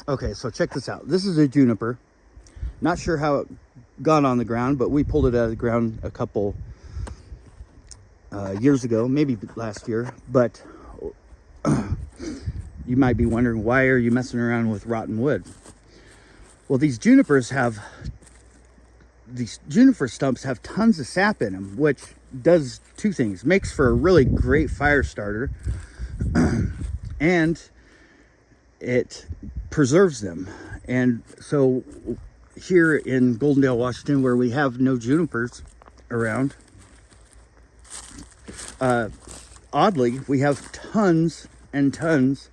Okay, so check this out. This is a juniper. Not sure how it got on the ground, but we pulled it out of the ground a couple years ago, maybe last year. But you might be wondering, why are you messing around with rotten wood? Well, these juniper stumps have tons of sap in them, which does two things. Makes for a really great fire starter, and it preserves them. And so here in Goldendale, Washington, where we have no junipers around, oddly, we have tons and tons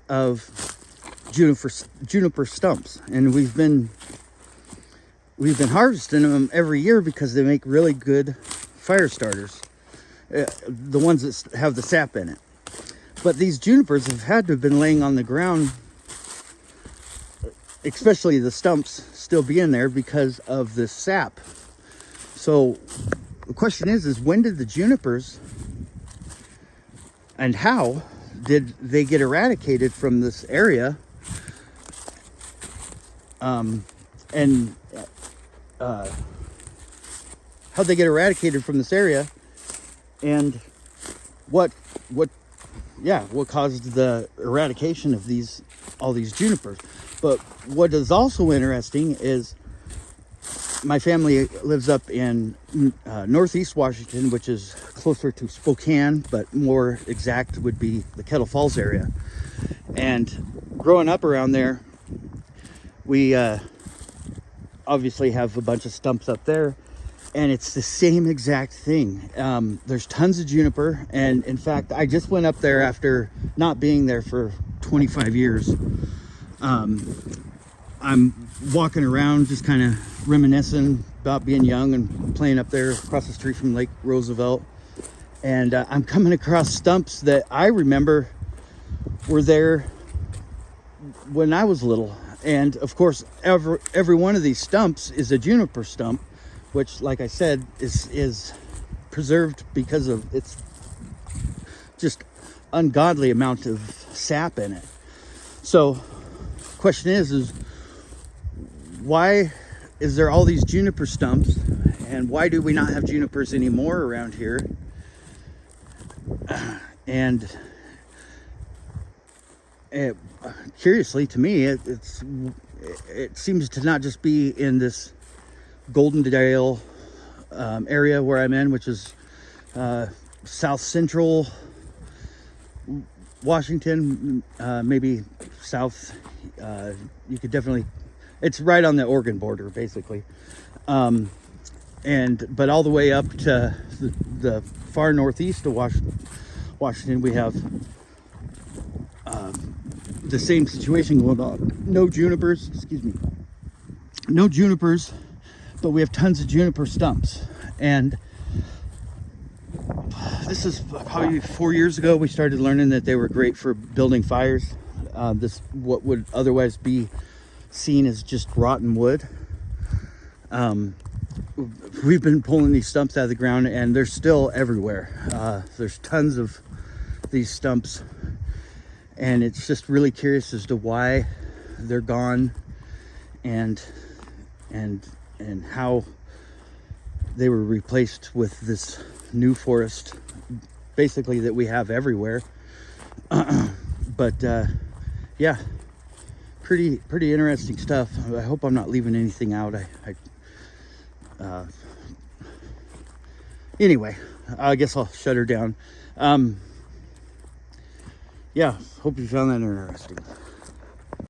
of juniper stumps, and we've been harvesting them every year because they make really good fire starters, the ones that have the sap in it. But these junipers have had to have been laying on the ground, especially the stumps still being there, because of the sap. So the question is when did the junipers and how did they get eradicated from this area? How'd they get eradicated from this area, and what caused the eradication of all these junipers? But what is also interesting is my family lives up in Northeast Washington, which is closer to Spokane, but more exact would be the Kettle Falls area. And growing up around there, we obviously have a bunch of stumps up there, and it's the same exact thing. There's tons of juniper, and in fact, I just went up there after not being there for 25 years. I'm walking around just kind of reminiscing about being young and playing up there across the street from Lake Roosevelt, and I'm coming across stumps that I remember were there when I was little. And of course, every one of these stumps is a juniper stump, which, like I said, is preserved because of its just ungodly amount of sap in it. So the question is why is there all these juniper stumps, and why do we not have junipers anymore around here? And curiously to me, it seems to not just be in this Goldendale area where I'm in, which is south central Washington, maybe south. You could definitely, it's right on the Oregon border, basically. But all the way up to the far northeast of Washington, we have the same situation going on. No junipers, but we have tons of juniper stumps. And this is probably 4 years ago we started learning that they were great for building fires. What would otherwise be seen as just rotten wood. We've been pulling these stumps out of the ground, and they're still everywhere. There's tons of these stumps, and it's just really curious as to why they're gone, and how they were replaced with this new forest, basically, that we have everywhere. But yeah, pretty interesting stuff. I hope I'm not leaving anything out. Anyway, I guess I'll shut her down. Yeah, hope you found that interesting.